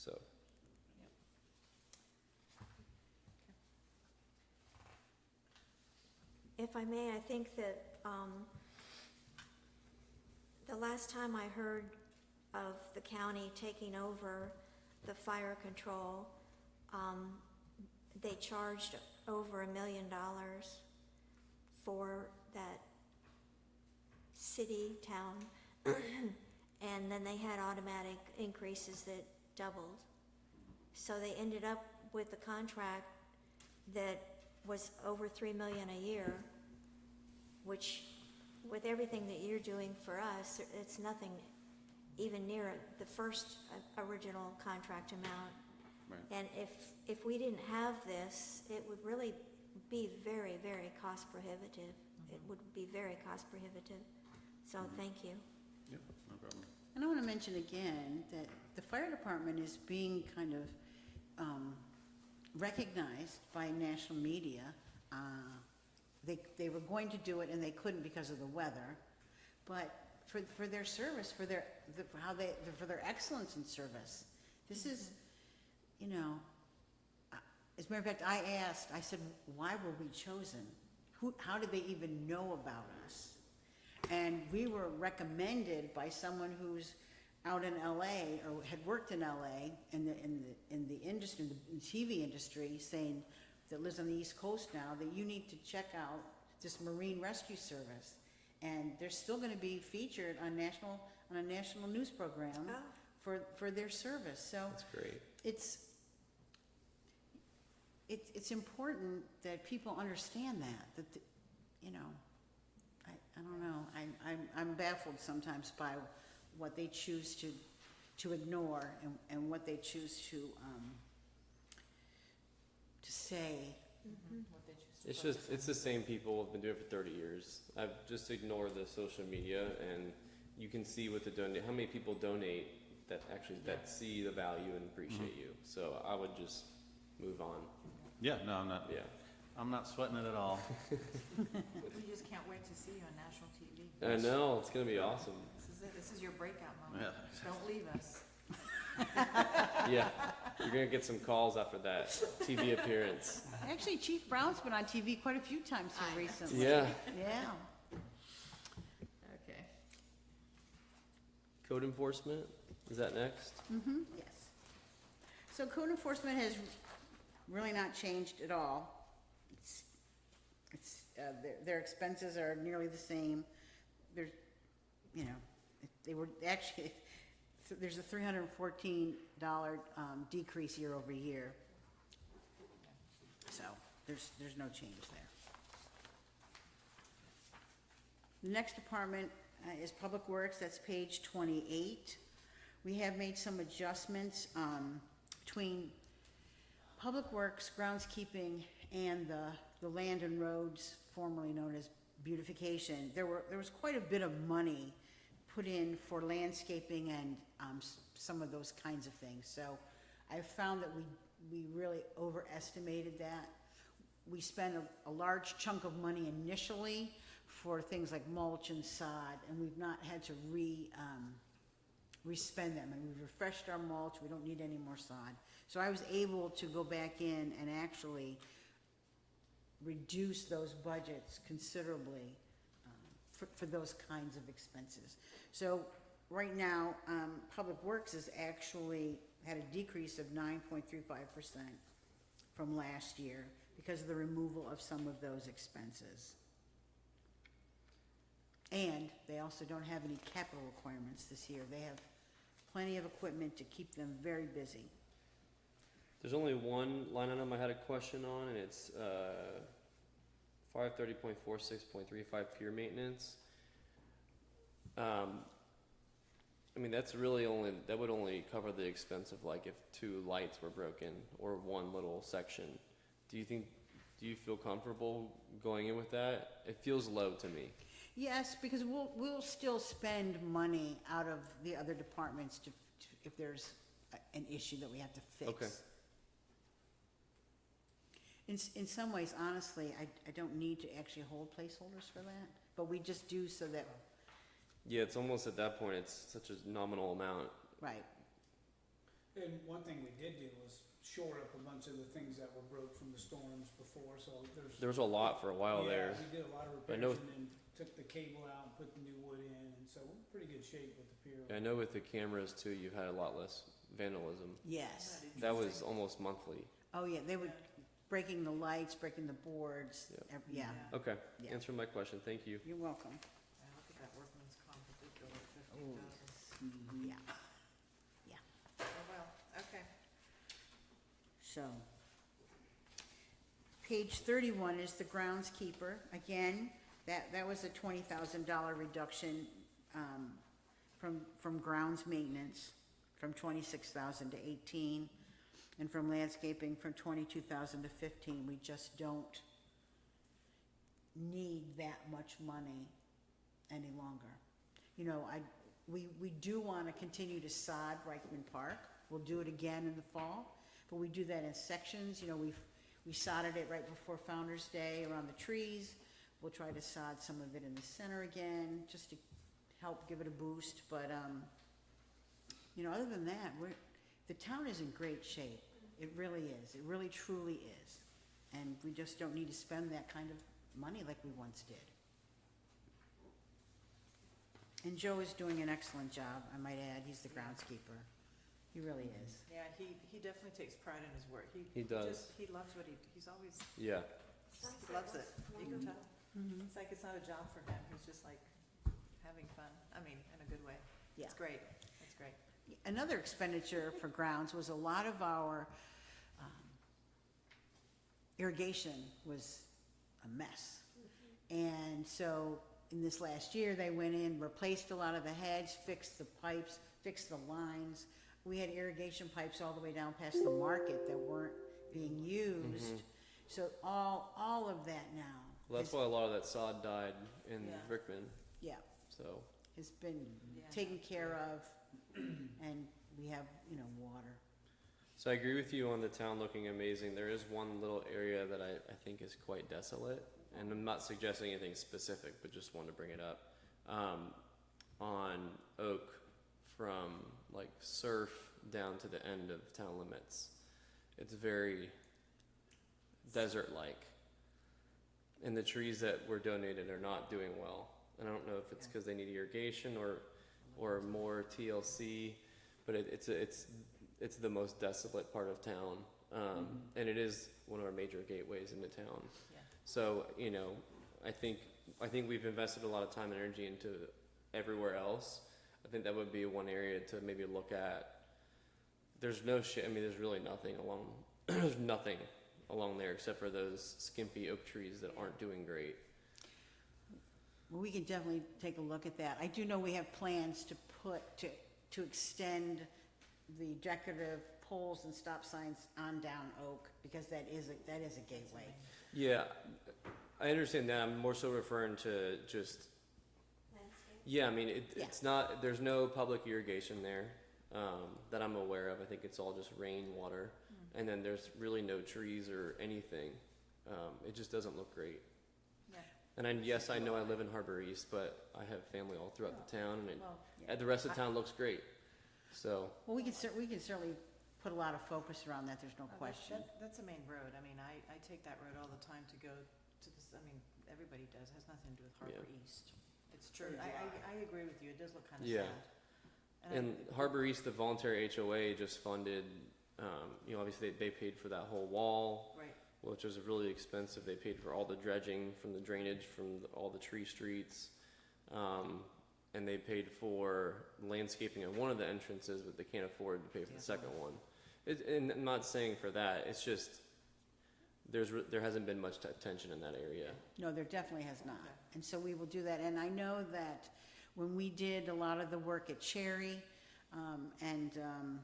So, If I may, I think that the last time I heard of the county taking over the fire control, they charged over $1 million for that city, town, and then they had automatic increases that doubled. So they ended up with a contract that was over $3 million a year, which, with everything that you're doing for us, it's nothing even near the first original contract amount. Right. And if we didn't have this, it would really be very, very cost prohibitive. It would be very cost prohibitive. So thank you. Yep, no problem. And I want to mention again that the fire department is being kind of recognized by national media. They were going to do it and they couldn't because of the weather, but for their service, for their excellence in service, this is, you know, as a matter of fact, I said, why were we chosen? How did they even know about us? And we were recommended by someone who's out in LA or had worked in LA in the industry, the TV industry, saying that lives on the East Coast now, that you need to check out this Marine Rescue Service. And they're still going to be featured on a national news program for their service. So that's great. it's important that people understand that you know, I don't know, I'm baffled sometimes by what they choose to ignore and what they choose to say. It's the same people who've been doing it for 30 years. I've just ignored the social media, and you can see what the donate, how many people donate that actually that see the value and appreciate you. So I would just move on. Yeah, no, I'm not. Yeah. I'm not sweating it at all. We just can't wait to see you on national TV. I know, it's gonna be awesome. This is it. This is your breakout moment. Yeah. Don't leave us. Yeah, you're gonna get some calls after that TV appearance. Actually, Chief Brown's been on TV quite a few times here recently. Yeah. Yeah. Okay. Code enforcement, is that next? Yes. So code enforcement has really not changed at all. Their expenses are nearly the same. There's, you know, they were actually, there's a $314 decrease year over year. So there's no change there. The next department is Public Works. That's page 28. We have made some adjustments between Public Works, groundskeeping, and the land and roads, formerly known as beautification. There was quite a bit of money put in for landscaping and some of those kinds of things. So I found that we really overestimated that. We spent a large chunk of money initially for things like mulch and sod, and we've not had to re-spend them. And we've refreshed our mulch. We don't need any more sod. So I was able to go back in and actually reduce those budgets considerably for those kinds of expenses. So right now, Public Works has actually had a decrease of 9.35% from last year because of the removal of some of those expenses. And they also don't have any capital requirements this year. They have plenty of equipment to keep them very busy. There's only one line item I had a question on, and it's 530.46.35 pier maintenance. I mean, that's really that would only cover the expense of like if 2 lights were broken or one little section. Do you feel comfortable going in with that? It feels low to me. Yes, because we'll still spend money out of the other departments if there's an issue that we have to fix. Okay. In some ways, honestly, I don't need to actually hold placeholders for that, but we just do so that, Yeah, it's almost at that point, it's such a nominal amount. right. And one thing we did do was shore up a bunch of the things that were broke from the storms before, so there's. There was a lot for a while there. Yeah, we did a lot of I know- repairs and then took the cable out and put the new wood in, and so we're in pretty good shape with the pier. I know with the cameras too, you've had a lot less vandalism. Yes. That was almost monthly. Oh, yeah, they were breaking the lights, breaking the boards, yeah, Okay, Yeah. answer my question, thank you. you're welcome. I look at that workman's comp, it did go like 15,000. Yeah. Oh, well, okay. So, page 31 is the groundskeeper. Again, that was a $20,000 reduction from grounds maintenance, from 26,000 to 18, and from landscaping from 22,000 to 15. We just don't need that much money any longer. You know, we do want to continue to sod Reichman Park. We'll do it again in the fall, but we do that in sections. You know, we sodded it right before Founder's Day around the trees. We'll try to sod some of it in the center again, just to help give it a boost. But, you know, other than that, the town is in great shape. It really is. It really, truly is. And we just don't need to spend that kind of money like we once did. And Joe is doing an excellent job, I might add. He's the groundskeeper. He really is. Yeah, he definitely takes pride in his work. He does. He loves what he's always, Yeah, he loves it. You can tell. It's like it's not a job for him. He's just like having fun. I mean, in a good way. Yeah. It's great. It's great. Another expenditure for grounds was a lot of our irrigation was a mess. And so in this last year, they went in, replaced a lot of the heads, fixed the pipes, fixed the lines. We had irrigation pipes all the way down past the market that weren't being used. So all of that now. well, that's is- why a lot of that sod died in Yeah. Rickman, Yeah, so. has been Yeah. taken care of, and we have, you know, water. So I agree with you on the town looking amazing. There is one little area that I think is quite desolate, and I'm not suggesting anything specific, but just wanted to bring it up. On Oak, from like Surf down to the end of town limits, it's very desert-like. And the trees that were donated are not doing well. And I don't know if it's because they need irrigation or more TLC, but it's the most desolate part of town, and it is one of our major gateways into town. Yeah. So you know, I think we've invested a lot of time and energy into everywhere else. I think that would be one area to maybe look at. There's no I mean, there's really nothing along. There's nothing along there except for those skimpy oak trees that aren't doing great. Well, we can definitely take a look at that. I do know we have plans to extend the decorative poles and stop signs on down Oak, because that is a gateway. Yeah, I understand that. I'm more so referring to just. Landscape. Yeah, I mean, Yeah. it's not, there's no public irrigation there, that I'm aware of. I think it's all just rainwater. And then there's really no trees or anything. It just doesn't look great. Yeah. And yes, I know I live in Harbor East, but I have family all throughout the town, and Well, the rest of the town looks great. So, Well, we can certainly put a lot of focus around that, there's no oh, question. that's a main road. I mean, I take that road all the time to go to this, I mean, everybody does. It has nothing to do with Harbor East. It's true. I agree with you. It does look kind of Yeah. sad. and Harbor East, the voluntary HOA just funded, you know, obviously they paid for that whole wall, Right. which was really expensive. They paid for all the dredging from the drainage from all the tree streets. And they paid for landscaping of one of the entrances, but they can't afford to pay for the second one. And I'm not saying for that, it's just, there hasn't been much attention in that area. No, there definitely has not. Okay. And so we will do that. And I know that when we did a lot of the work at Cherry, and the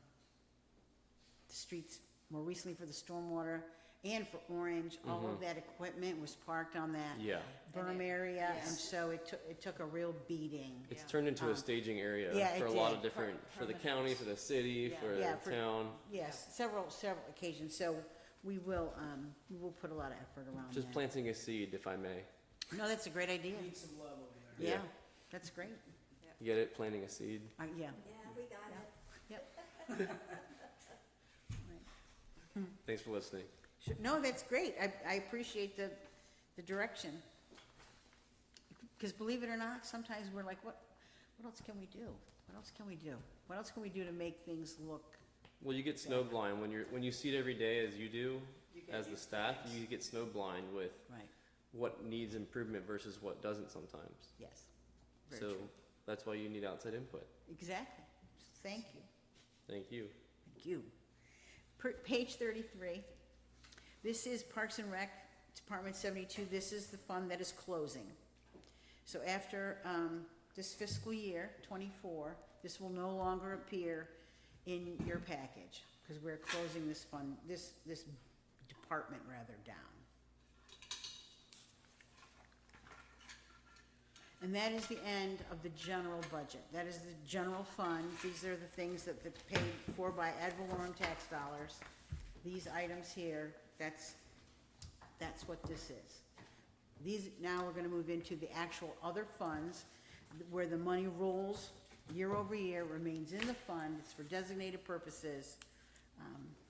streets more recently for the stormwater and for Orange, all of that equipment was parked on that Yeah, berm And area, and yes. so it took a real beating. it's Yeah. turned into a staging area yeah, for it a lot did. of different, for the Permanent. county, for the city, Yeah. for Yeah, the for- town. Yes, several occasions. So we will put a lot of effort around Just that. planting a seed, if I may. No, that's a great idea. Need some love over there. Yeah, Yeah. that's great. You get it? Planting a seed? Yeah. Yeah, we got Yeah. it. Yep. Thanks for listening. No, that's great. I appreciate the direction. Because believe it or not, sometimes we're like, what else can we do? What else can we do? What else can we do to make things look? Well, you get snowblind when you see it every day as you do, You get as the used to staff, things. you get snowblind with Right, what needs improvement versus what doesn't sometimes. yes. Very So true. that's why you need outside input. Exactly. Thank you. Thank you. Thank you. Page 33, this is Parks and Rec, Department 72, this is the fund that is closing. So after this fiscal year, '24, this will no longer appear in your package, because we're closing this fund, this department rather, down. And that is the end of the general budget. That is the general fund. These are the things that's paid for by ad valorem tax dollars. These items here, that's what this is. These, now we're gonna move into the actual other funds, where the money rolls year over year, remains in the fund, it's for designated purposes.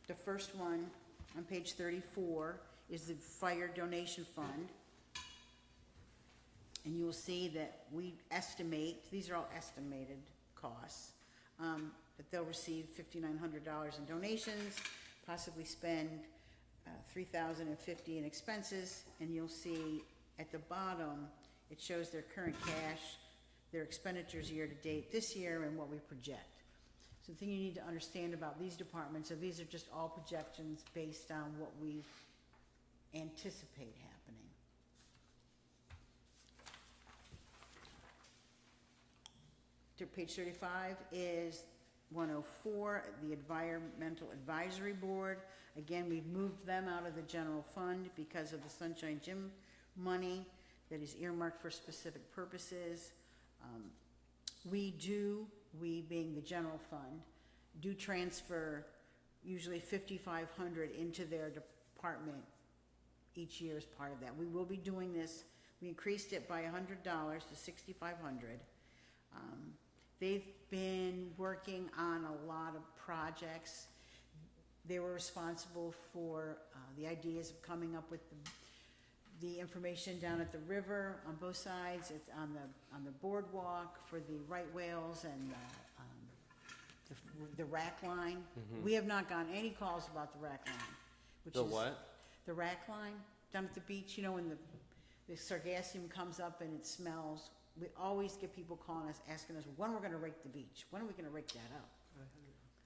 The first one on page 34 is the fire donation fund. And you will see that we estimate, these are all estimated costs, that they'll receive $5,900 in donations, possibly spend $3,050 in expenses, and you'll see at the bottom, it shows their current cash, their expenditures year to date this year, and what we project. So the thing you need to understand about these departments, so these are just all projections based on what we anticipate happening. Page 35 is 104, the Environmental Advisory Board. Again, we've moved them out of the general fund because of the Sunshine Gym money that is earmarked for specific purposes. We being the general fund, do transfer usually $5,500 into their department each year as part of that. We will be doing this, we increased it by $100 to $6,500. They've been working on a lot of projects. They were responsible for the ideas of coming up with the information down at the river on both sides. It's on the boardwalk for the right whales and the rack line. We have not gotten any calls about the rack line, which The is what? the rack line down at the beach. You know, when the sargassum comes up and it smells. We always get people calling us, asking us, when we're gonna rake the beach? When are we gonna rake that up?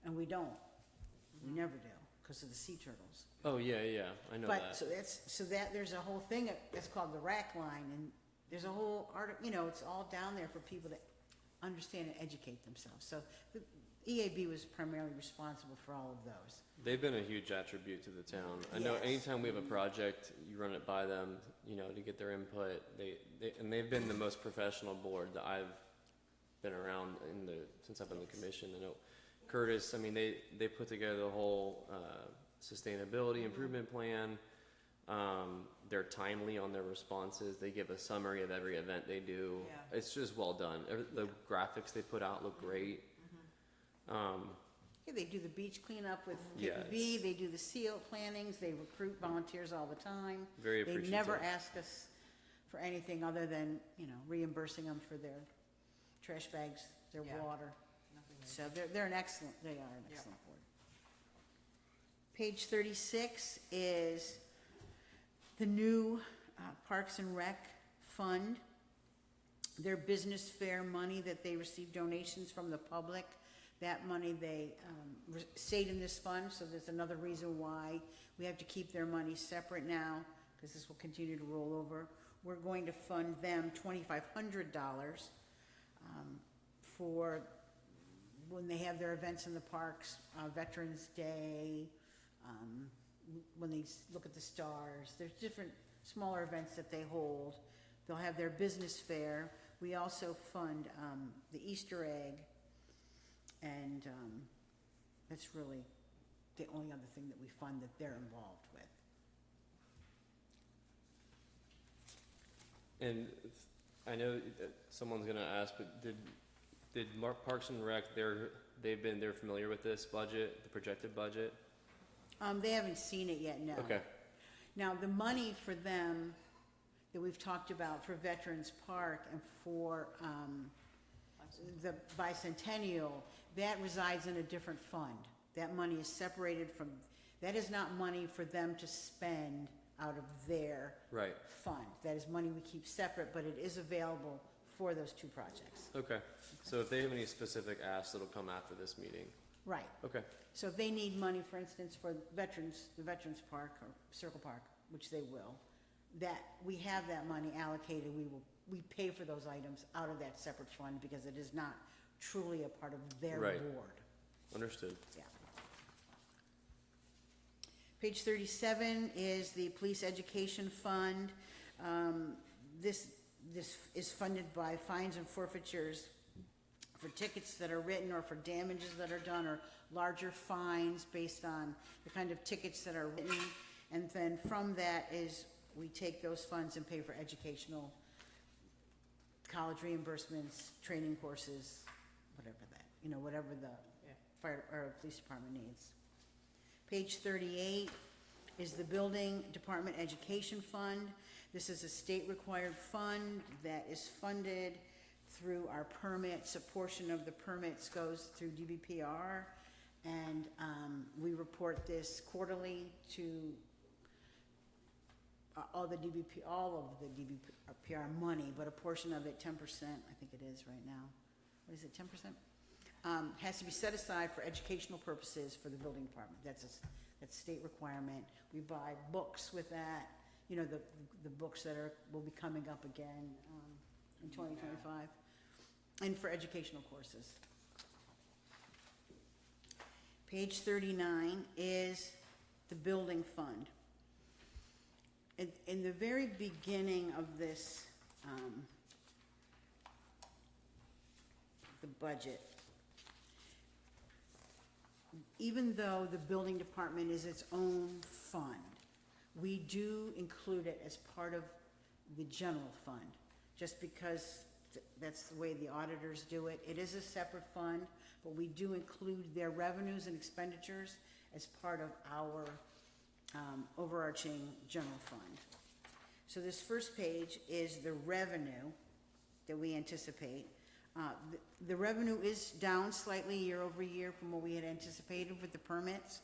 And we don't. We never do, because of the sea turtles. Oh, yeah, I know But, that. there's a whole thing that's called the rack line, and there's a whole it's all down there for people to understand and educate themselves. So the EAB was primarily responsible for all of those. They've been a huge attribute to the town. I know Yes. anytime we have a project, you run it by them, to get their input. And they've been the most professional board that I've been around since I've been in the commission. I know Curtis, they put together the whole sustainability improvement plan. They're timely on their responses. They give a summary of every event they do. Yeah. It's just well done. The graphics they put out look great. Yeah, they do the beach cleanup with Yeah, KPB, they do the seal plannings, they recruit volunteers all the time. Very They appreciative. never ask us for anything other than, reimbursing them for their trash bags, their Yeah. water. Nothing like- So they are an excellent Yeah. board. Page 36 is the new Parks and Rec Fund. Their business fair money that they receive donations from the public, that money they stayed in this fund, so there's another reason why we have to keep their money separate now, because this will continue to roll over. We're going to fund them $2,500 for when they have their events in the parks, Veterans Day, when they look at the stars. There's different smaller events that they hold. They'll have their business fair. We also fund the Easter egg, and that's really the only other thing that we fund that they're involved with. And I know that someone's gonna ask, but did Parks and Rec, they're familiar with this budget, the projected budget? They haven't seen it yet, no. Okay, Now, the money for them that we've talked about for Veterans Park and for, the bicentennial, that resides in a different fund. That money is separated from, that is not money for them to spend out of their right, fund. That is money we keep separate, but it is available for those two projects. okay. So if they have any specific asks, it'll come after this meeting. Right. Okay, So if they need money, for instance, for veterans, the Veterans Park or Circle Park, which they will, that, we have that money allocated, we pay for those items out of that separate fund because it is not truly a part of their Right. board. understood. Yeah. Page 37 is the Police Education Fund. This is funded by fines and forfeitures for tickets that are written or for damages that are done, or larger fines based on the kind of tickets that are written. And then from that is, we take those funds and pay for educational, college reimbursements, training courses, whatever that, whatever the fire or police department needs. Page 38 is the Building Department Education Fund. This is a state-required fund that is funded through our permits. A portion of the permits goes through DBPR, and we report this quarterly to all of the DBPR money, but a portion of it, 10%, I think it is right now. What is it, 10%? Has to be set aside for educational purposes for the building department. That's state requirement. We buy books with that, the books that will be coming up again in 2025, and for educational courses. Page 39 is the building fund. In the very beginning of this, the budget, even though the building department is its own fund, we do include it as part of the general fund, just because that's the way the auditors do it. It is a separate fund, but we do include their revenues and expenditures as part of our overarching general fund. So this first page is the revenue that we anticipate. The revenue is down slightly year over year from what we had anticipated with the permits.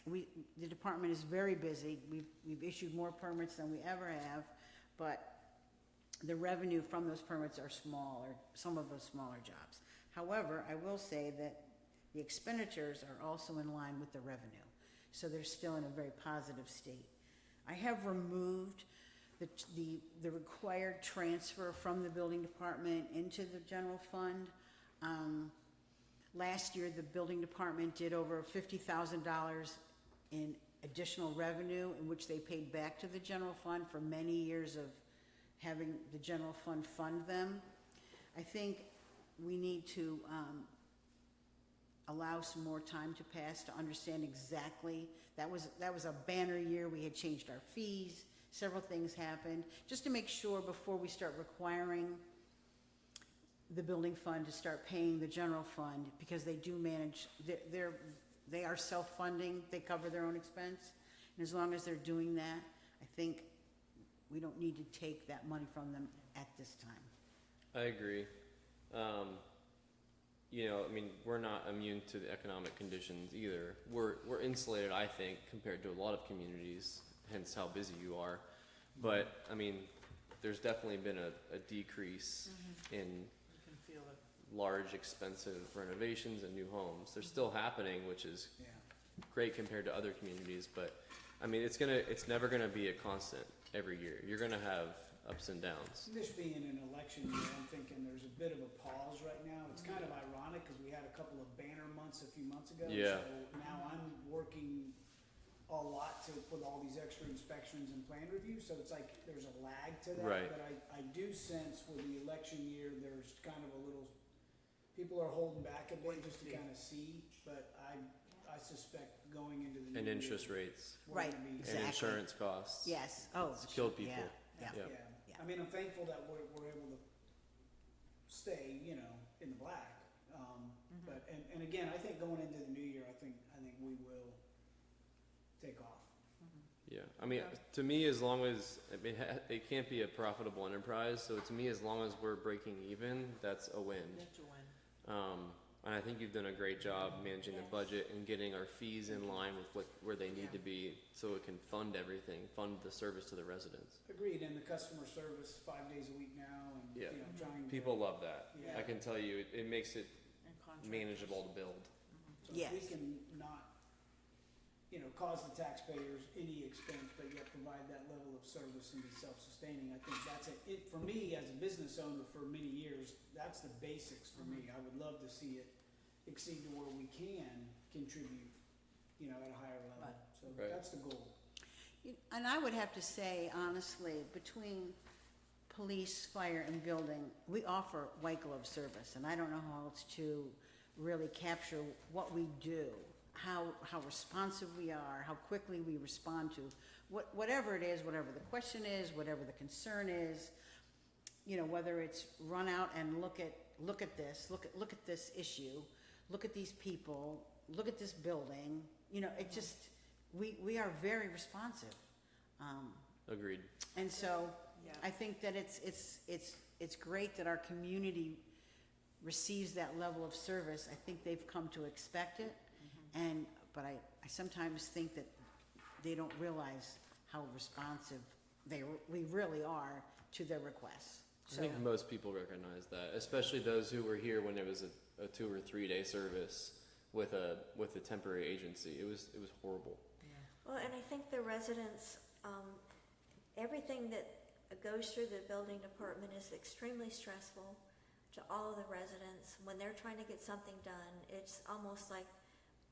The department is very busy. We've issued more permits than we ever have, but the revenue from those permits are smaller, some of those smaller jobs. However, I will say that the expenditures are also in line with the revenue, so they're still in a very positive state. I have removed the required transfer from the building department into the general fund. Last year, the building department did over $50,000 in additional revenue, in which they paid back to the general fund for many years of having the general fund fund them. I think we need to allow some more time to pass to understand exactly. That was a banner year. We had changed our fees. Several things happened, just to make sure before we start requiring the building fund to start paying the general fund, because they do manage, they are self-funding, they cover their own expense. And as long as they're doing that, I think we don't need to take that money from them at this time. I agree. We're not immune to the economic conditions either. We're insulated, I think, compared to a lot of communities, hence how busy you are. But, there's definitely been a decrease in You can feel it. large, expensive renovations and new homes. They're still happening, which is Yeah. great compared to other communities, but, it's never gonna be a constant every year. You're gonna have ups and downs. This being an election year, I'm thinking there's a bit of a pause right now. It's kind of ironic because we had a couple of banner months a few months ago. Yeah. So now I'm working a lot with all these extra inspections and plan reviews, so it's like there's a lag to that. Right. But I do sense with the election year, there's kind of a little, people are holding back a bit just to kind of see, but I suspect going into the new And year, interest rates we're Right. gonna be- and Exactly. insurance costs. Yes, oh. It's killed people. Yeah. Yeah. Yeah, Yeah. I'm thankful that we're able to stay, in the black. But, and again, I think going into the new year, I think we will take off. Yeah, I mean, to me, as long as, I mean, it can't be a profitable enterprise, so to me, as long as we're breaking even, that's a win. That's a win. And I think you've done a great job managing the Yes. budget and getting our fees in line with where they need Yeah. to be, so it can fund everything, fund the service to the residents. Agreed, and the customer service 5 days a week now, and, Yeah. you know, trying to. People love that. Yeah. I can tell you, it makes it And contractors. manageable to build. So if we Yes. can not, you know, cause the taxpayers any expense, but yet provide that level of service and be self-sustaining, I think that's it, for me, as a business owner for many years, that's the basics for me. I would love to see it exceed to where we can contribute, you know, at a higher level. Right. So Right. that's the goal. And I would have to say, honestly, between police, fire, and building, we offer white glove service, and I don't know how else to really capture what we do, how responsive we are, how quickly we respond to whatever it is, whatever the question is, whatever the concern is, you know, whether it's run out and look at this issue, look at these people, look at this building, you know, it just, we are very responsive. Agreed. And so, Yeah. I think that it's great that our community receives that level of service. I think they've come to expect it, but I sometimes think that they don't realize how responsive we really are to their requests. I So, think most people recognize that, especially those who were here when it was a 2 or 3 day service with a temporary agency. It was horrible. Well, and I think the residents, everything that goes through the building department is extremely stressful to all of the residents. When they're trying to get something done, it's almost like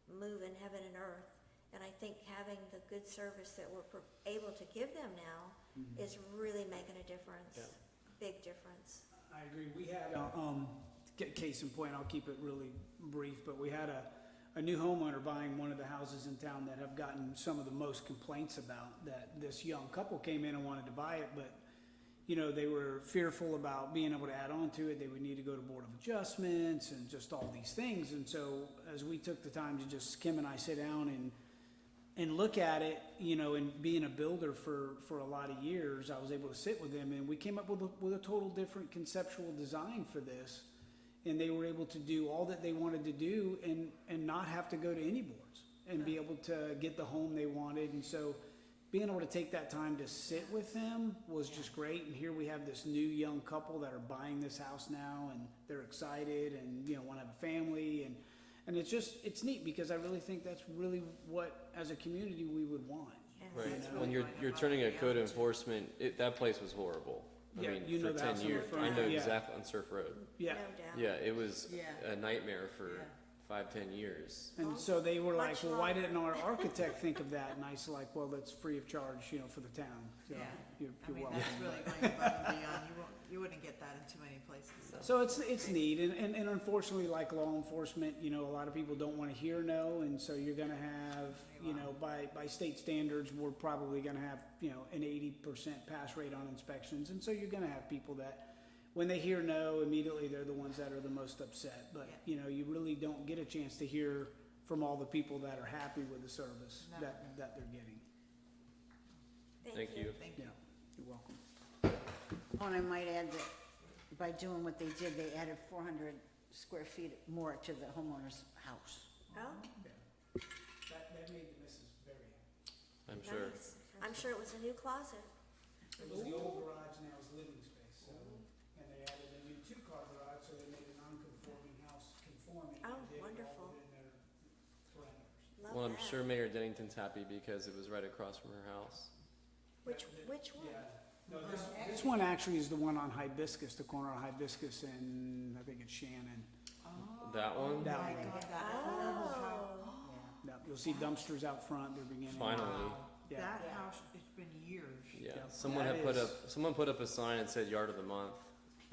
moving heaven and earth. And I think having the good service that we're able to give them now is really making a difference, Yeah. big difference. I agree. We had, case in point, I'll keep it really brief, but we had a new homeowner buying one of the houses in town that have gotten some of the most complaints about, that this young couple came in and wanted to buy it, but, you know, they were fearful about being able to add on to it. They would need to go to Board of Adjustments and just all these things. And so as we took the time to just, Kim and I sit down and look at it, you know, and being a builder for a lot of years, I was able to sit with them, and we came up with a total different conceptual design for this. And they were able to do all that they wanted to do and not have to go to any boards and be able to get the home they wanted. And so being able to take that time to sit with them was just great. And here we have this new young couple that are buying this house now, and they're excited and, you know, want to have a family. And it's neat, because I really think that's really what, as a community, we would want. Yes. Right. That's When really you're right turning a about code reality. enforcement, that place was horrible. I Yeah, mean, you know for the 10 house on the years, front, I know yeah. exactly on Surf Road. Yeah. No doubt. Yeah, it was Yeah. a nightmare for Yeah. 5-10 years. And so they were like, Much well, why longer. didn't our architect think of that? And I was like, well, that's free of charge, you know, for the town. So Yeah. you're I mean, welcome. that's really going above and beyond. You wouldn't get that in too many places, So it's neat, and unfortunately, like law enforcement, you know, a lot of people don't want to hear no, and so you're gonna have, you know, by state standards, we're probably gonna have, you know, an 80% pass rate on inspections, and so you're gonna have people that, when they hear no, immediately they're the ones that are the most upset, but, Yeah. you know, you really don't get a chance to hear from all the people that are happy with the service No. that they're getting. Thank you. Thank Yeah, you. you're welcome. oh, and I might add that by doing what they did, they added 400 square feet more to the homeowner's house. Oh, That made the missus very happy. I'm sure. nice. I'm sure it was a new closet. It was the old garage, now it's living space, so, and they added a new 2-car garage, so they made a non-conforming house conforming. Oh, and did it all wonderful. within their parameters. Love Well, I'm that. sure Mayor Dennington's happy because it was right across from her house. Which one? Yeah, no, this one actually is the one on Hibiscus, the corner of Hibiscus and, I think it's Shannon. That one? That Oh my one. God, that horrible house. Oh, Yeah, you'll see dumpsters out front, they're beginning. Finally. Yeah. That house, it's been years. Yeah. Yeah. Someone That had put is- up someone put up a sign and said yard of the month.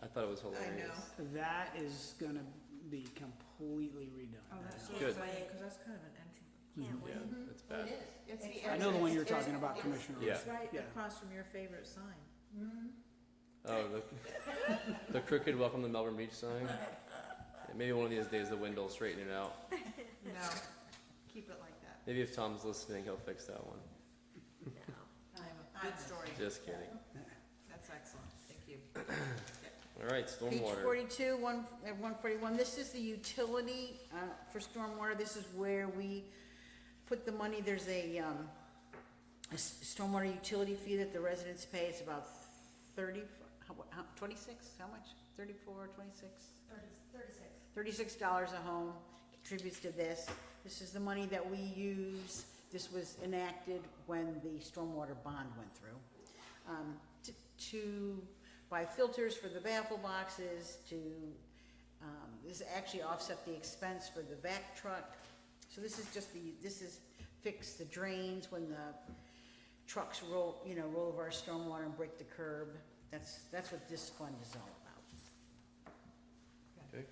I thought it was hilarious. That is gonna be completely redone. Oh, that's so Good. exciting, because that's kind of an entrance. can't Yeah, wait. it's bad. It's the I know the one you're entrance. talking about, Commissioner. Yeah. It's right Yeah. across from your favorite sign. Oh, the crooked welcome to Melbourne Beach sign. Yeah, maybe one of these days the wind will straighten it out. No, keep it like that. Maybe if Tom's listening, he'll fix that one. No. I have a good story. Just kidding. That's excellent, thank you. All right, Page stormwater. 42, 141, this is the utility for stormwater. This is where we put the money. There's a stormwater utility fee that the residents pay. It's about 26, how much? 34, 26? 36 $36 a home contributes to this. This is the money that we use. This was enacted when the stormwater bond went through. To buy filters for the baffle boxes, this actually offset the expense for the vac truck. So this is just this is fix the drains when the trucks roll over our stormwater and break the curb. That's what this fund is all about. Okay.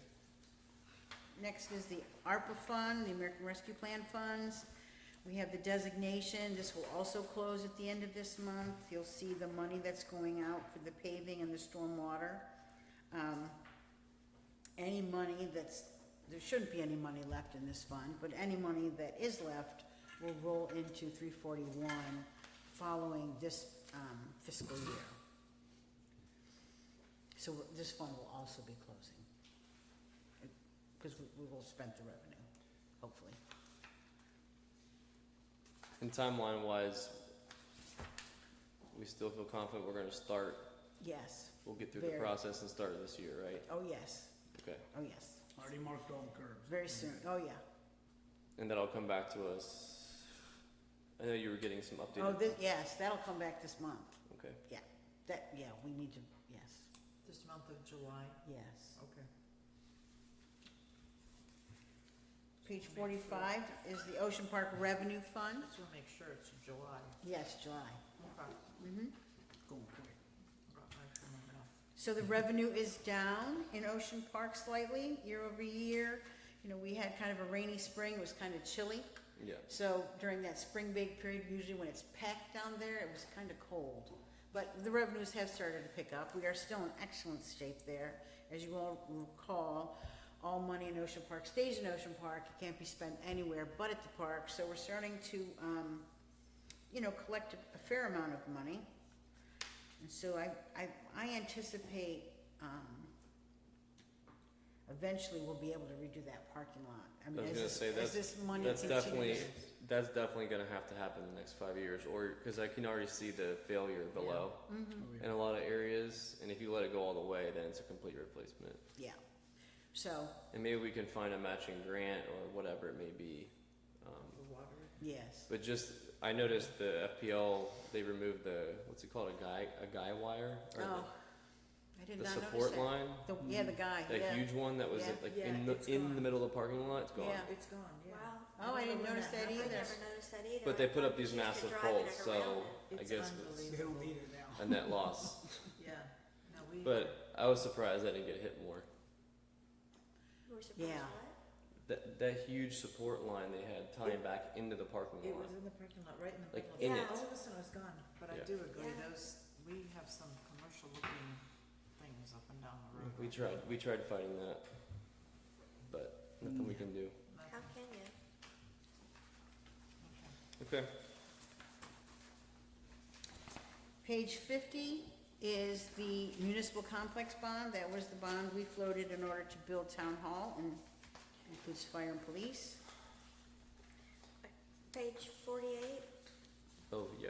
Next is the ARPA fund, the American Rescue Plan funds. We have the designation. This will also close at the end of this month. You'll see the money that's going out for the paving and the stormwater. Any money there shouldn't be any money left in this fund, but any money that is left will roll into 341 following this fiscal year. So this fund will also be closing, because we will spend the revenue, hopefully. And timeline wise, we still feel confident we're gonna start, Yes, we'll get through the Very. process and start this year, right? oh yes, Okay. oh yes, Already marked all the curbs. very soon, oh yeah. And that'll come back to us. I know you were getting some updated. Oh, yes, that'll come back this month, Okay. we need to, yes, This month of July, yes. okay. Page 45 is the Ocean Park Revenue Fund, Just wanna make sure it's July. yes, July. Okay. Mm-hmm. Going quick. I remember now. So the revenue is down in Ocean Park slightly, year over year. We had kind of a rainy spring, it was kind of chilly. Yeah. So during that spring break period, usually when it's packed down there, it was kind of cold. But the revenues have started to pick up. We are still in excellent shape there. As you all recall, all money in Ocean Park stays in Ocean Park. It can't be spent anywhere but at the park. So we're starting to, collect a fair amount of money. And so I anticipate, eventually we'll be able to redo that parking lot. I mean, I was gonna say, as this money That's continues. definitely gonna have to happen in the next 5 years, or, cause I can already see the failure below Mhm. in a lot of areas, and if you let it go all the way, then it's a complete replacement. Yeah. So, And maybe we can find a matching grant or whatever it may be. The water. yes. But just, I noticed the FPL, they removed what's it called, a guy wire? Or Oh, I did the not notice support that. line? Yeah, the guy, That yeah. huge one that was Yeah. like Yeah, in the it's gone. middle of the parking lot, it's gone. Yeah. It's gone, yeah. Wow. Oh, I didn't remember notice that I either. never noticed that either. But they put up these Used to massive driving poles, it so around I It's guess it's unbelievable. They don't need it now. a net loss. Yeah, no, we. But I was surprised I didn't get hit more. You were surprised Yeah. what? That huge support line they had tying back into the parking It lot. was in the parking lot, right in the Like, middle. in Yeah. it. All of a sudden it was gone, but I Yeah. do agree, Yeah. we have some commercial looking things up and down the road. We tried fighting that, but nothing we can do. How can you? Okay. Okay. Page 50 is the municipal complex bond. That was the bond we floated in order to build town hall, and includes fire and police. Page 48, Oh, yeah.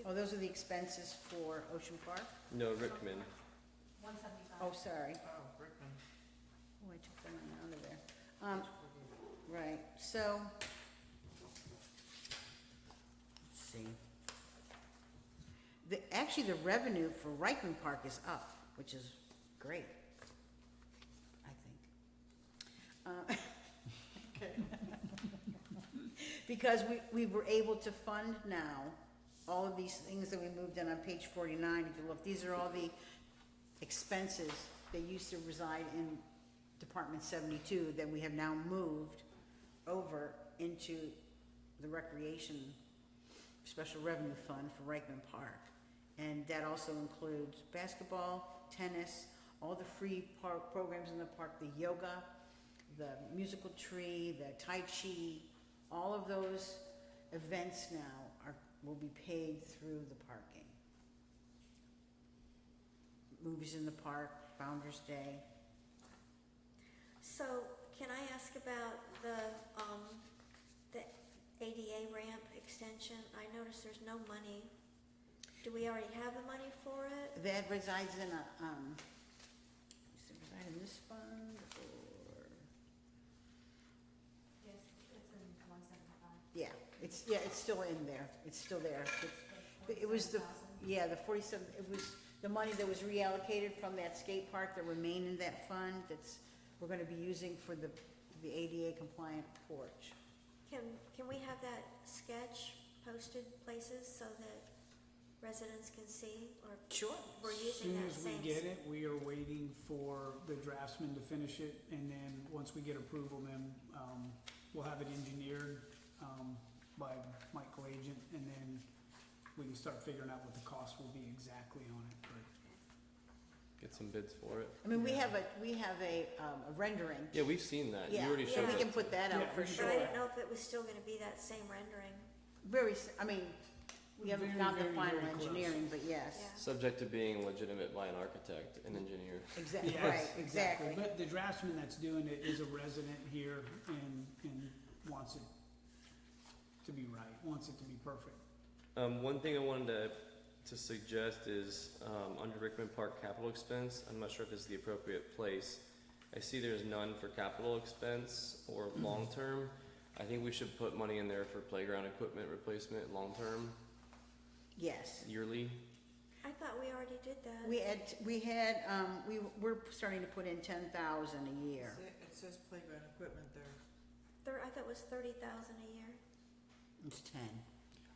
Oh, those are the expenses for Ocean Park? No, Rickman. Oh, sorry. Oh, Brickman. Oh, I took that one out of there. Right, so. Let's see. Actually, the revenue for Reichman Park is up, which is great, I think. Okay. Because we were able to fund now all of these things that we moved in on page 49. If you look, these are all the expenses that used to reside in Department 72 that we have now moved over into the Recreation Special Revenue Fund for Reichman Park. And that also includes basketball, tennis, all the free park programs in the park, the yoga, the musical tree, the tai chi, all of those events now will be paid through the parking. Movies in the park, Founder's Day. So, can I ask about the ADA ramp extension? I noticed there's no money. Do we already have the money for it? That resides in a, does it reside in this fund or? Yes, it's in 175. Yeah, it's still in there. It's still there. It was the, yeah, the 47, it was the money that was reallocated from that skate park that remained in that fund that's, we're gonna be using for the ADA compliant porch. Can we have that sketch posted places so that residents can see, or Sure. we're As using soon that as we same? get it, we are waiting for the draftsman to finish it, and then once we get approval, then, we'll have it engineered, by Michael Agent, and then we can start figuring out what the cost will be exactly on it, but Get some bids for it. I mean, we have a rendering. Yeah, we've seen that. You Yeah, already yeah, showed we it. can put that out Yeah, for we sure. But I didn't know if it was still gonna be that same rendering. I mean, we haven't Very, found the very, final very close. engineering, but yes. Yeah. Subject to being legitimate by an architect and engineer. Exactly, Yes, right, exactly. But the draftsman that's doing it is a resident here and wants it to be right, wants it to be perfect. One thing I wanted to suggest is, under Rickman Park capital expense, I'm not sure if this is the appropriate place. I see there's none for capital expense or long-term. I think we should put money in there for playground equipment replacement, long-term, Yes. yearly. I thought we already did that. We're starting to put in 10,000 a year. It says playground equipment there. I thought it was 30,000 a year, It's 10.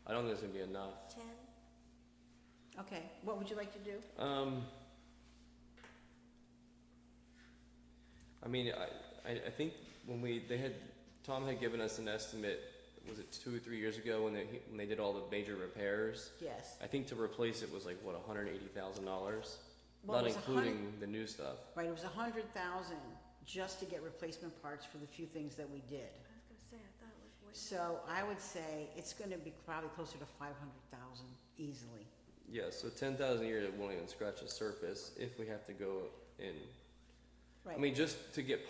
I don't think it's gonna be enough. 10? Okay, what would you like to do? I mean, I think when Tom had given us an estimate, was it 2 or 3 years ago when they did all the major repairs? Yes. I think to replace it was like, what, $180,000? Well, Not it was including the new stuff. Right, it was 100,000 just to get replacement parts for the few things that we did. I was gonna say, I thought it was way. So I would say it's gonna be probably closer to 500,000 easily. Yeah, so 10,000 a year, it won't even scratch the surface if we have to go in. Right. I mean, just to get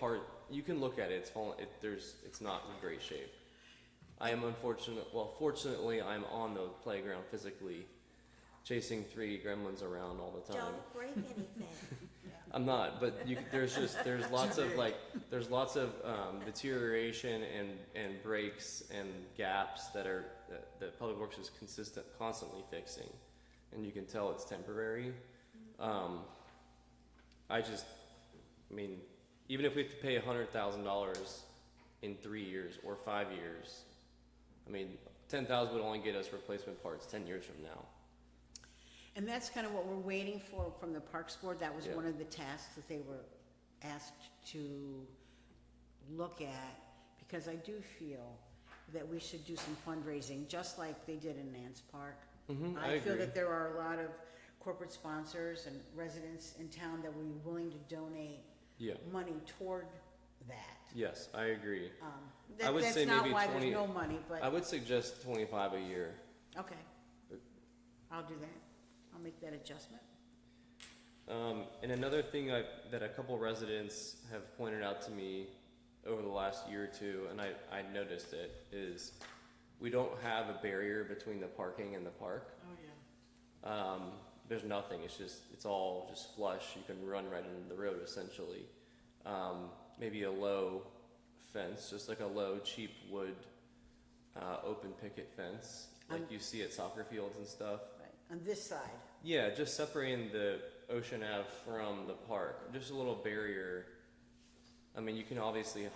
you can look at it, it's falling, it's not in great shape. I am fortunately, I'm on the playground physically, chasing 3 gremlins around all the time. Don't break anything. I'm not, but there's lots of deterioration and breaks and gaps that Public Works is constantly fixing, and you can tell it's temporary. I mean, even if we have to pay $100,000 in 3 years or 5 years, I mean, 10,000 would only get us replacement parts 10 years from now. And that's kind of what we're waiting for from the Parks Board. That was Yeah. one of the tasks that they were asked to look at, because I do feel that we should do some fundraising, just like they did in Nance Park. I feel agree. that there are a lot of corporate sponsors and residents in town that would be willing to donate Yeah. money toward that. Yes, I agree. That- would that's say not maybe why 20 there's no money, but, I would suggest 25 a year. okay. I'll do that. I'll make that adjustment. And another thing that a couple residents have pointed out to me over the last year or two, and I noticed it, is we don't have a barrier between the parking and the park. Oh, yeah. There's nothing, it's all just flush, you can run right into the road essentially. Maybe a low fence, just like a low, cheap wood, open picket fence, like you see at soccer fields and stuff. Right, on this side. Yeah, just separating the Ocean Ave from the park, just a little barrier. I mean, you can obviously a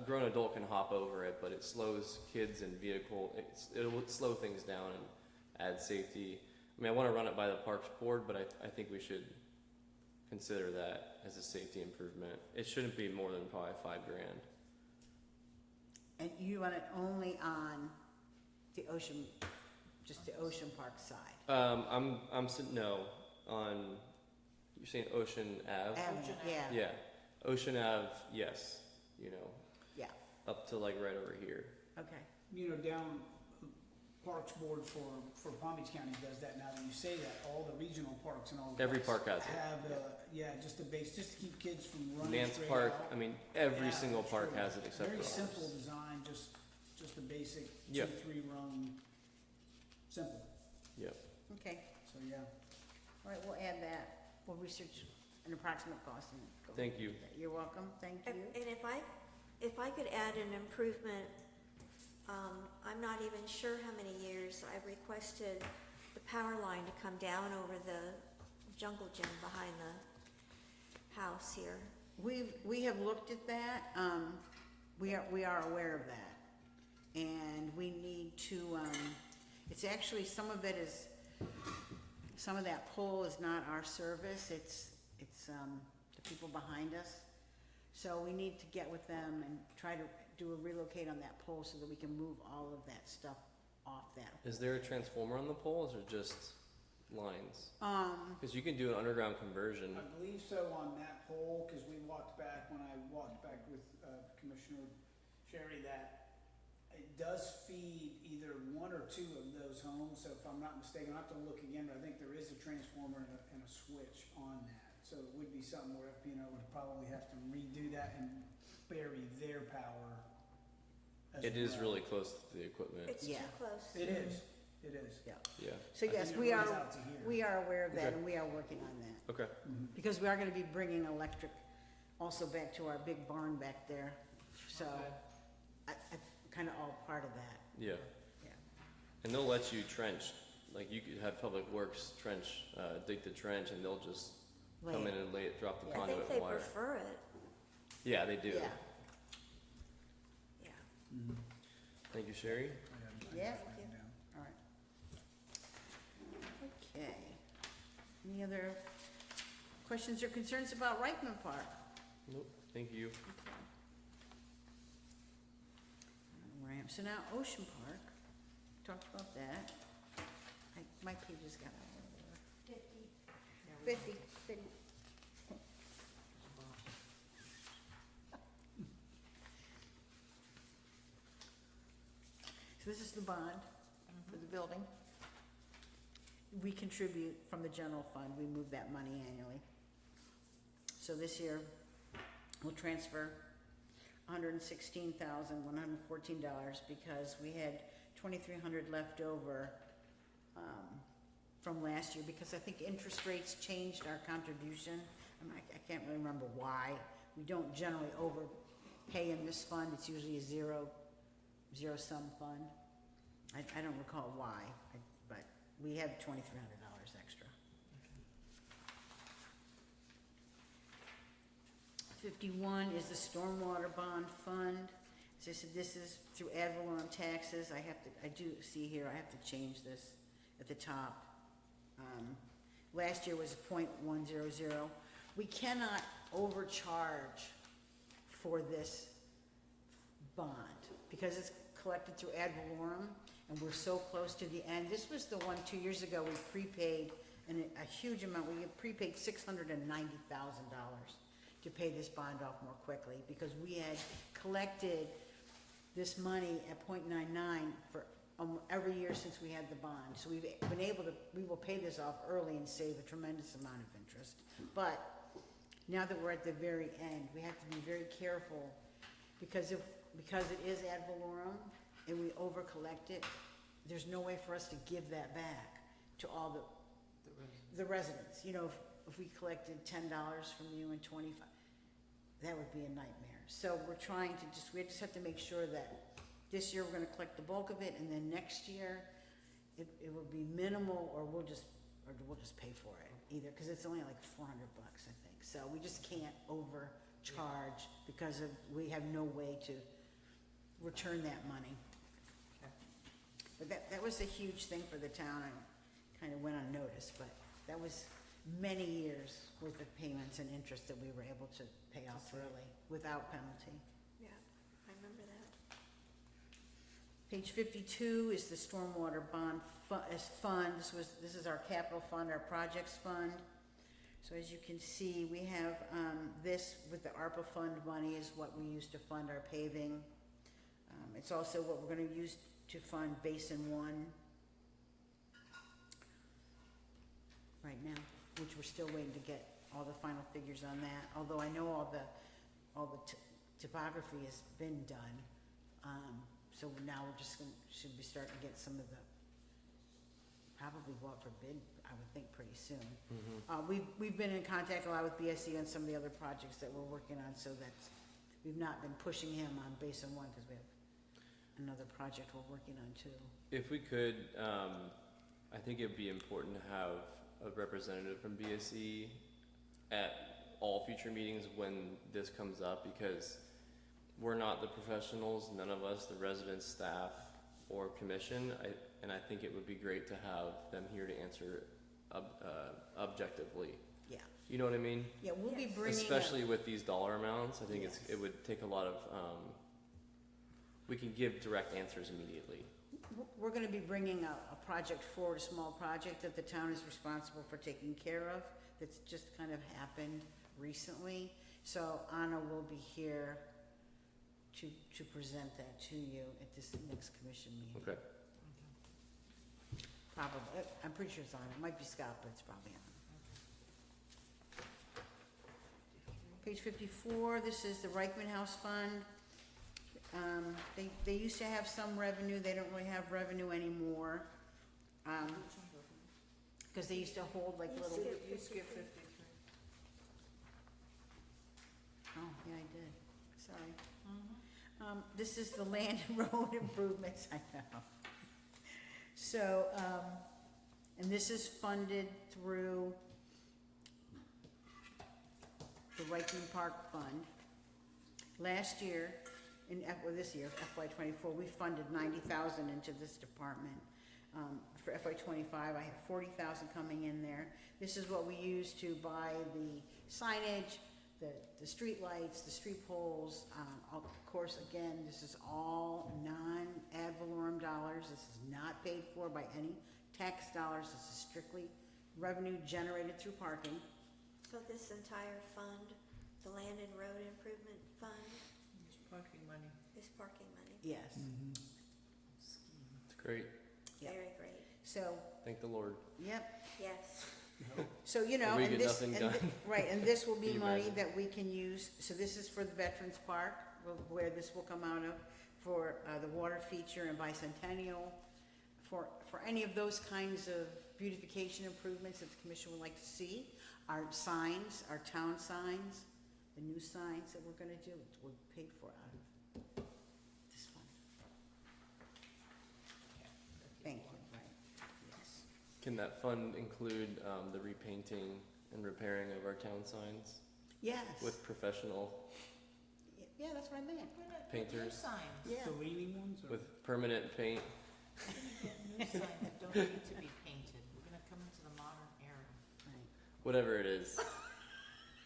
grown adult can hop over it, but it slows kids and it will slow things down and add safety. I mean, I want to run it by the Parks Board, but I think we should consider that as a safety improvement. It shouldn't be more than probably $5,000. And you want it only on the ocean, just the Ocean Park side? You're saying Ocean Ave? Avenue, yeah, Yeah, Ocean Ave, yes, yeah, up to like right over here. okay. You know, down Parks Board for Palm Beach County does that now that you say that, all the regional parks and all. the Every parks park has it. Have, yeah, just a base, just to keep kids from running Nance straight Park, out. I mean, every Yeah, single that's park true. has it except for Very simple ours. design, just a basic Yep. 2-3 rung, simple, Yep. Okay, so yeah. all right, we'll add that. We'll research an approximate cost and go. Thank you. You're welcome, thank And you. and if I could add an improvement, I'm not even sure how many years I've requested the power line to come down over the jungle gym behind the house here. We have looked at that, we are aware of that. And we need to, it's actually, some of that pole is not our service, it's the people behind us. So we need to get with them and try to do a relocate on that pole so that we can move all of that stuff off that. Is there a transformer on the poles or just lines? Um, Because you can do an underground conversion. I believe so on that pole, because we walked back, when I walked back with Commissioner Sherry, that it does feed either one or two of those homes, so if I'm not mistaken, I'll have to look again, but I think there is a transformer and a switch on that. So it would be something where FPNO would probably have to redo that and bury their power as It is well. really close to the equipment. It's too Yeah. close. It is, it is. yeah, Yeah. so I yes, think we it runs are, out to here. we are aware of that Okay. and we are working on that. Okay. Because we are gonna be bringing electric also back to our big barn back there, so Okay. I kinda all part of that, Yeah. yeah. And they'll let you trench. Like you could have Public Works trench, dig the trench, and they'll just come in and lay it, drop the Yeah. I conduit think and they wire. prefer it, Yeah, they do. Yeah, yeah. Thank you, Sherry. I have Yeah. that written down. all right. Okay. Any other questions or concerns about Reichman Park? Nope. Thank you. Right, so now Ocean Park, talked about that. My page has got Yeah, we- 50. So this is the bond for the building. We contribute from the general fund, we move that money annually. So this year, we'll transfer $116,114 because we had $2,300 left over from last year, because I think interest rates changed our contribution. I can't really remember why. We don't generally overpay in this fund, it's usually a zero-sum fund. I don't recall why, but we have $2,300 extra. 51 is the stormwater bond fund. As I said, this is through ad valorem taxes. I do see here, I have to change this at the top. Last year was .100. We cannot overcharge for this bond because it's collected through ad valorem and we're so close to the end. This was the one 2 years ago we prepaid a huge amount. We prepaid $690,000 to pay this bond off more quickly because we had collected this money at .99 for every year since we had the bond. So we've been able to, we will pay this off early and save a tremendous amount of interest. But now that we're at the very end, we have to be very careful because it is ad valorem and we over collect it, there's no way for us to give that back to all the residents. You know, if we collected $10 from you and 25, that would be a nightmare. So we're trying to we just have to make sure that this year we're gonna collect the bulk of it, and then next year, it will be minimal, or we'll just pay for it, either, cause it's only like $400, I think. So we just can't overcharge because we have no way to return that money. Okay. But that was a huge thing for the town, I kinda went unnoticed, but that was many years worth of payments and interest that we were able to pay off early without penalty. Yeah, I remember that. Page 52 is the stormwater bond fund. This is our capital fund, our projects fund. So as you can see, we have this with the ARPA fund money is what we use to fund our paving. It's also what we're going to use to fund Basin One right now, which we're still waiting to get all the final figures on that, although I know all the topography has been done. So now we're just gonna, should be starting to get some of the, probably go out for bid, I would think, pretty soon. We've been in contact a lot with BSC on some of the other projects that we're working on, so that's, we've not been pushing him on Basin One, because we have another project we're working on too. If we could, I think it'd be important to have a representative from BSE at all future meetings when this comes up, because we're not the professionals, none of us, the residents, staff, or commission, and I think it would be great to have them here to answer objectively. Yeah, You know what I mean? yeah, we'll be Yes. bringing. Especially with these dollar amounts, I think Yes. it would take a lot of, we can give direct answers immediately. We're gonna be bringing a project forward, a small project that the town is responsible for taking care of, that's just kind of happened recently. So Anna will be here to present that to you at this next commission meeting. Okay. Probably, I'm pretty sure it's Anna, it might be Scott, but it's probably Anna. Page 54, this is the Reichman House Fund. They used to have some revenue, they don't really have revenue anymore. Because they used to hold like You little, skipped You skip 53. 53. oh, yeah, I did, sorry. This is the land and road improvements, I know. So, and this is funded through the Reichman Park Fund. Last year, this year, FY '24, we funded 90,000 into this department. For FY '25, I have 40,000 coming in there. This is what we use to buy the signage, the street lights, the street poles. Of course, again, this is all non-ad valorem dollars. This is not paid for by any tax dollars. This is strictly revenue generated through parking. So this entire fund, the land and road improvement fund, It's parking money. is parking money. Yes. It's great. Yep. Very great. So, Thank the Lord. yep. Yes. So, you know, We and get this, nothing and done. right, and this will be Can you money imagine? that we can use, so this is for the Veterans Park, where this will come out of, for, the water feature and bicentennial, for any of those kinds of beautification improvements that the commission would like to see, our signs, our town signs, the new signs that we're gonna do, we're paid for out of this fund. Thank you, right, yes. Can that fund include, the repainting and repairing of our town signs Yes, with professional, yeah, that's what I meant, We're not getting new Painters. signs. yeah. The leaning ones or? with permanent paint? New signs that don't need to be painted. We're gonna come into the modern era. Right. Whatever it is.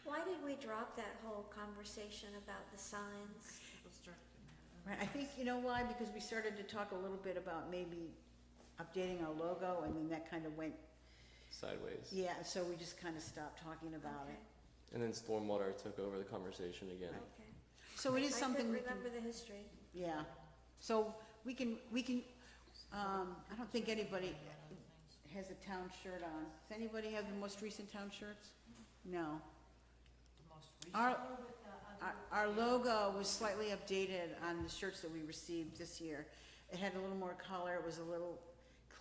Why did we drop that whole conversation about the signs? People start. Right, I think, you know why, because we started to talk a little bit about maybe updating our logo, and then that kind of went, Sideways. yeah, so we just kind of stopped talking about Okay. it. And then stormwater took over the conversation again. Okay. So it is something I we couldn't can, remember the history. yeah, so we can, I don't think anybody has a town shirt on. Does anybody have the most recent town shirts? No. The most recent. Our logo was slightly updated on the shirts that we received this year. It had a little more color, it was a little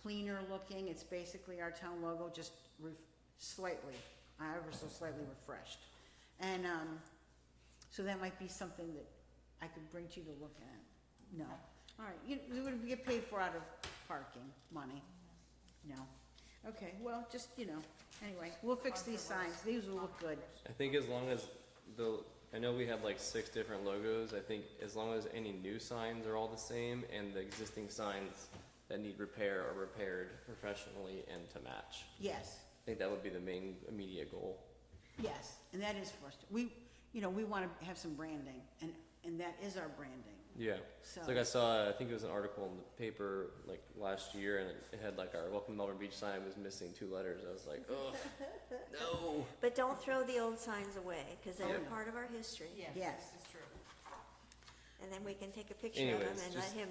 cleaner looking. It's basically our town logo, just slightly, ever so slightly refreshed. And, so that might be something that I could bring to you to look at. No. All right, you would get paid for out of parking money. No. Okay, well, just, anyway, we'll fix these signs. These will look good. I think as long as I know we have like 6 different logos. I think as long as any new signs are all the same and the existing signs that need repair are repaired professionally and to match. Yes. I think that would be the main immediate goal. Yes, and that is for us. We want to have some branding, and that is our branding. Yeah. So, It's like I saw, I think it was an article in the paper like last year, and it had like our Welcome to Melbourne Beach sign was missing 2 letters. I was like, oh, no. But don't throw the old signs away, because they're Yeah. part of our history. Yes, Yes. this is true. And then we can take a picture of them Anyways, and let just- him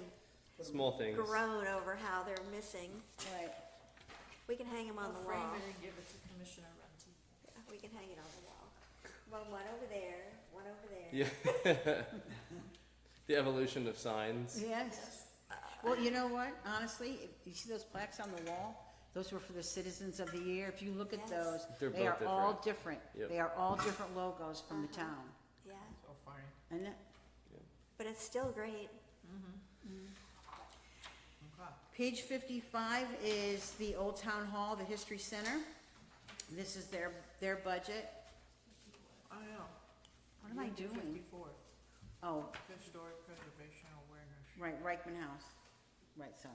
Small things. groan over how they're missing. Right. We can hang them on the Frame wall. it and give it to Commissioner Runty. Yeah, we can hang it on the wall. Well, one over there, one over there. Yeah. The evolution of signs. Yes. Well, you know what, honestly, if you see those plaques on the wall? Those were for the Citizens of the Year. If you look at Yes. those, They're they are both all different. Yep. They are all different logos from the town. Yeah, So fine. And that, but it's still great. Okay. page 55 is the Old Town Hall, the History Center. This is their budget. I know. What am I doing? 54, Oh, historic preservation awareness. right, Reichman House. Right, sorry.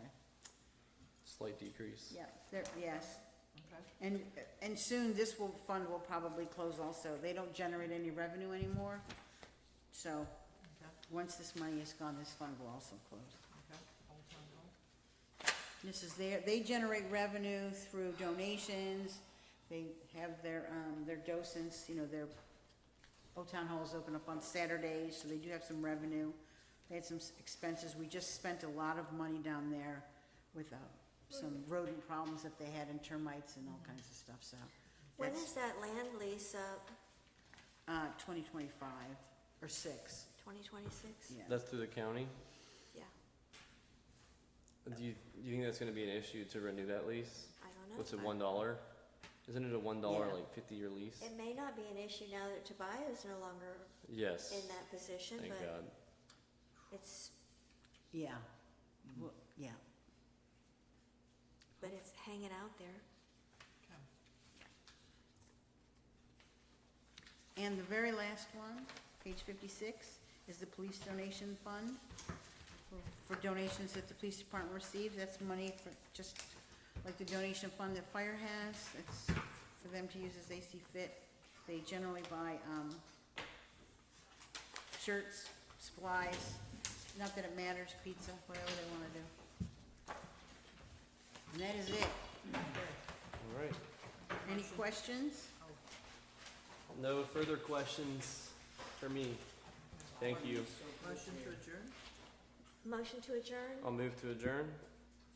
Slight decrease. Yeah, there, yes. Okay. And soon this fund will probably close also. They don't generate any revenue anymore. So, Okay. once this money is gone, this fund will also close. Okay. Old Town Hall. This is they generate revenue through donations. They have their docents, you know, their Old Town Hall is open up on Saturdays, so they do have some revenue. They had some expenses. We just spent a lot of money down there with some rodent problems that they had and termites and all kinds of stuff, so. When that's, is that land lease up? 2025 or 6, 2026? yeah. That's through the county. Yeah, Do you think that's gonna be an issue to renew that lease? I don't know. What's it, $1? Isn't it a $1 Yeah. like 50-year lease? It may not be an issue now that Tobias is no longer Yes. in that position, Thank but God. it's, Yeah, well, yeah. but it's hanging out there. Okay. And the very last one, page 56, is the police donation fund. For donations that the police department receives, that's money for, just like the donation fund that fire has, it's for them to use as they see fit. They generally buy, shirts, supplies, not that it matters, pizza, whatever they wanna do. And that is it. All right. Any questions? No further questions for me. Thank you. Motion to adjourn? Motion to adjourn? I'll move to adjourn.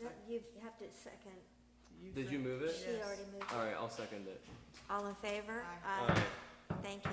No, you have to second. Did you move it? She already moved. All right, I'll second it. All in favor? Aye. Aye. Thank you.